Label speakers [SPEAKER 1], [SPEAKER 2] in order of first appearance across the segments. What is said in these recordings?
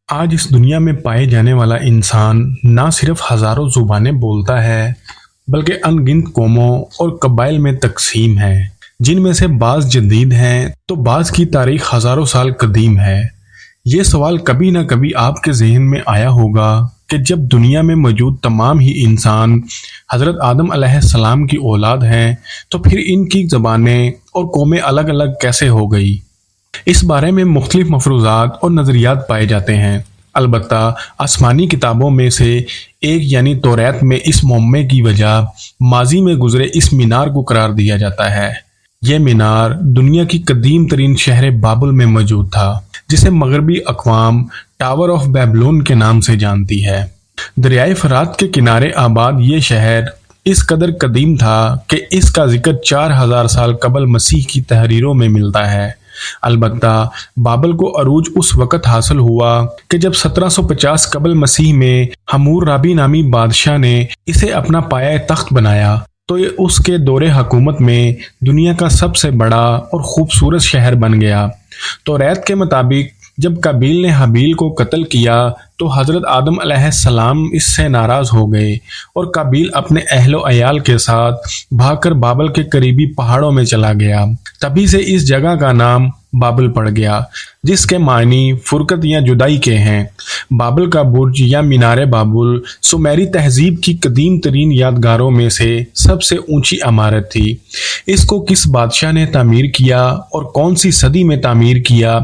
[SPEAKER 1] آج اس دنیا میں پائے جانے والا انسان نہ صرف ہزاروں زبانیں بولتا ہے بلکہ ان گنت قوموں اور قبائل میں تقسیم ہے، جن میں سے بعض جدید ہیں تو بعض کی تاریخ ہزاروں سال قدیم ہے۔ یہ سوال کبھی نہ کبھی آپ کے ذہن میں آیا ہوگا کہ جب دنیا میں موجود تمام ہی انسان حضرت آدم علیہ السلام کی اولاد ہیں تو پھر ان کی زبانیں اور قومیں الگ الگ کیسے ہو گئی؟ اس بارے میں مختلف مفروضات اور نظریات پائے جاتے ہیں۔ البتہ آسمانی کتابوں میں سے ایک یعنی توریت میں اس معمے کی وجہ ماضی میں گزرے اس مینار کو قرار دیا جاتا ہے۔ یہ مینار دنیا کی قدیم ترین شہر بابل میں موجود تھا، جسے مغربی اقوام ٹاور آف بیبلون کے نام سے جانتی ہے۔ دریائے فرات کے کنارے آباد یہ شہر اس قدر قدیم تھا کہ اس کا ذکر 4000 سال قبل مسیح کی تحریروں میں ملتا ہے۔ البتہ بابل کو عروج اس وقت حاصل ہوا کہ جب 1750 قبل مسیح میں حمورابی نامی بادشاہ نے اسے اپنا پایہ تخت بنایا تو یہ اس کے دور حکومت میں دنیا کا سب سے بڑا اور خوبصورت شہر بن گیا۔ توریت کے مطابق جب قابیل نے حابیل کو قتل کیا تو حضرت آدم علیہ السلام اس سے ناراض ہو گئے اور قابیل اپنے اہل و عیال کے ساتھ بھاگ کر بابل کے قریبی پہاڑوں میں چلا گیا۔ تبھی سے اس جگہ کا نام بابل پڑ گیا، جس کے معنی فرقت یا جدائی کے ہیں۔ بابل کا برج یا مینار بابل سومیری تہذیب کی قدیم ترین یادگاروں میں سے سب سے اونچی عمارت تھی۔ اس کو کس بادشاہ نے تعمیر کیا اور کون سی صدی میں تعمیر کیا،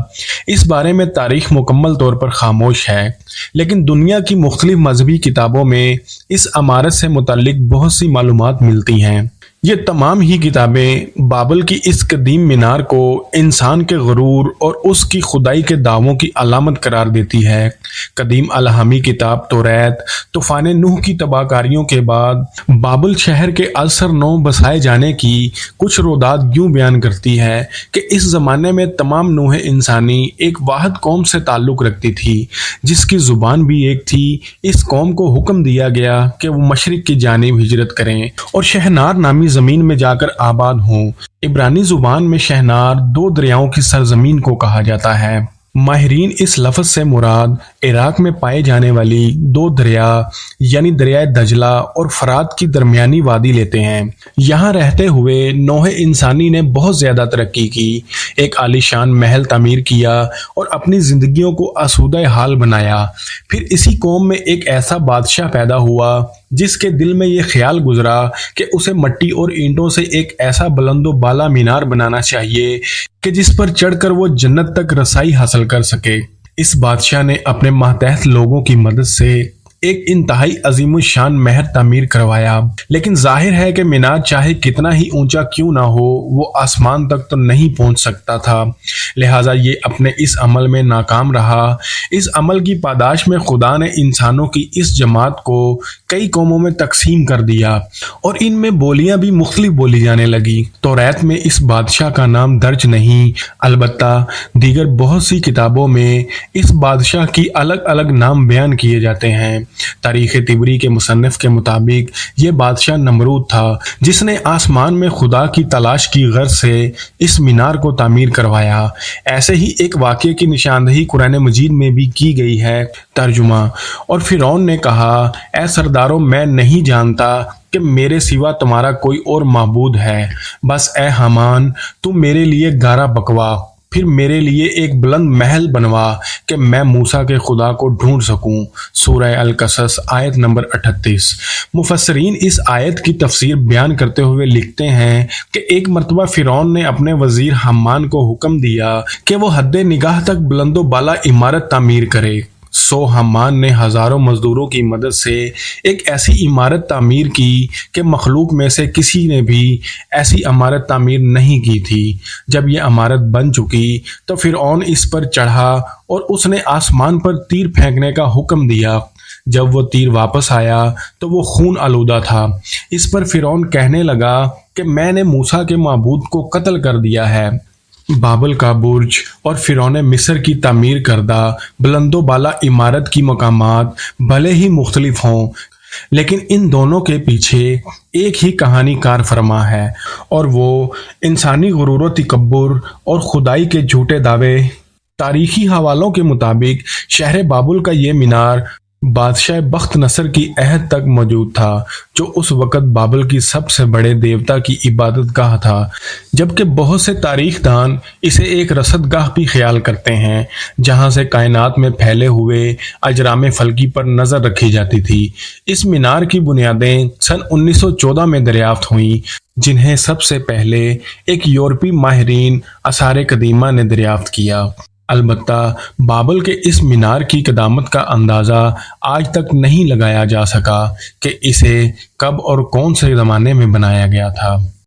[SPEAKER 1] اس بارے میں تاریخ مکمل طور پر خاموش ہے، لیکن دنیا کی مختلف مذہبی کتابوں میں اس عمارت سے متعلق بہت سی معلومات ملتی ہیں۔ یہ تمام ہی کتابیں بابل کی اس قدیم مینار کو انسان کے غرور اور اس کی خدائی کے دعووں کی علامت قرار دیتی ہے۔ قدیم الہامی کتاب توریت طوفان نوح کی تباہ کاریوں کے بعد بابل شہر کے ازسر نو بسائے جانے کی کچھ رودات یوں بیان کرتی ہے کہ اس زمانے میں تمام نوع انسانی ایک واحد قوم سے تعلق رکھتی تھی، جس کی زبان بھی ایک تھی۔ اس قوم کو حکم دیا گیا کہ وہ مشرق کی جانب ہجرت کریں اور شہنار نامی زمین میں جا کر آباد ہوں۔ عبرانی زبان میں شہنار 2 دریاؤں کی سرزمین کو کہا جاتا ہے۔ ماہرین اس لفظ سے مراد عراق میں پائے جانے والی 2 دریا یعنی دریائے دجلہ اور فرات کی درمیانی وادی لیتے ہیں۔ یہاں رہتے ہوئے نوع انسانی نے بہت زیادہ ترقی کی، ایک عالیشان محل تعمیر کیا اور اپنی زندگیوں کو آسودہ حال بنایا۔ پھر اسی قوم میں ایک ایسا بادشاہ پیدا ہوا جس کے دل میں یہ خیال گزرا کہ اسے مٹی اور اینٹوں سے ایک ایسا بلند و بالا مینار بنانا چاہیے کہ جس پر چڑھ کر وہ جنت تک رسائی حاصل کر سکے۔ اس بادشاہ نے اپنے ماتحت لوگوں کی مدد سے ایک انتہائی عظیم الشان محل تعمیر کروایا، لیکن ظاہر ہے کہ مینار چاہے کتنا ہی اونچا کیوں نہ ہو وہ آسمان تک تو نہیں پہنچ سکتا تھا، لہٰذا یہ اپنے اس عمل میں ناکام رہا۔ اس عمل کی پاداش میں خدا نے انسانوں کی اس جماعت کو کئی قوموں میں تقسیم کر دیا اور ان میں بولیاں بھی مختلف بولی جانے لگی۔ توریت میں اس بادشاہ کا نام درج نہیں، البتہ دیگر بہت سی کتابوں میں اس بادشاہ کی الگ الگ نام بیان کیے جاتے ہیں۔ تاریخ طبری کے مصنف کے مطابق یہ بادشاہ نمرود تھا، جس نے آسمان میں خدا کی تلاش کی غرض سے اس مینار کو تعمیر کروایا۔ ایسے ہی ایک واقعے کی نشاندہی قرآن مجید میں بھی کی گئی ہے۔ ترجمہ: اور فرعون نے کہا، اے سرداروں، میں نہیں جانتا کہ میرے سوا تمہارا کوئی اور معبود ہے، بس اے حامان تو میرے لیے گارا بکوا، پھر میرے لیے ایک بلند محل بنوا کہ میں موسیٰ کے خدا کو ڈھونڈ سکوں۔ سورہ القصص آیت نمبر 38۔ مفسرین اس آیت کی تفسیر بیان کرتے ہوئے لکھتے ہیں کہ ایک مرتبہ فرعون نے اپنے وزیر حمان کو حکم دیا کہ وہ حد نگاہ تک بلند و بالا عمارت تعمیر کرے۔ سو حمان نے ہزاروں مزدوروں کی مدد سے ایک ایسی عمارت تعمیر کی کہ مخلوق میں سے کسی نے بھی ایسی عمارت تعمیر نہیں کی تھی۔ جب یہ عمارت بن چکی تو فرعون اس پر چڑھا اور اس نے آسمان پر تیر پھینکنے کا حکم دیا۔ جب وہ تیر واپس آیا تو وہ خون آلودہ تھا۔ اس پر فرعون کہنے لگا کہ میں نے موسیٰ کے معبود کو قتل کر دیا ہے۔ بابل کا برج اور فرعون مصر کی تعمیر کردہ بلند و بالا عمارت کی مقامات بھلے ہی مختلف ہوں، لیکن ان دونوں کے پیچھے ایک ہی کہانی کار فرما ہے، اور وہ انسانی غرور و تکبر اور خدائی کے جھوٹے دعوے تاریخی حوالوں کے مطابق شہر بابل کا یہ مینار بادشاہ بخت نصر کی عہد تک موجود تھا، جو اس وقت بابل کی سب سے بڑے دیوتا کی عبادت گاہ تھا، جبکہ بہت سے تاریخ دان اسے ایک رصد گاہ بھی خیال کرتے ہیں جہاں سے کائنات میں پھیلے ہوئے اجرام فلکی پر نظر رکھی جاتی تھی۔ اس مینار کی بنیادیں سن 1914 میں دریافت ہوئیں، جنہیں سب سے پہلے ایک یورپی ماہرین آثار قدیمہ نے دریافت کیا۔ البتہ بابل کے اس مینار کی قدامت کا اندازہ آج تک نہیں لگایا جا سکا کہ اسے کب اور کون سے زمانے میں بنایا گیا تھا۔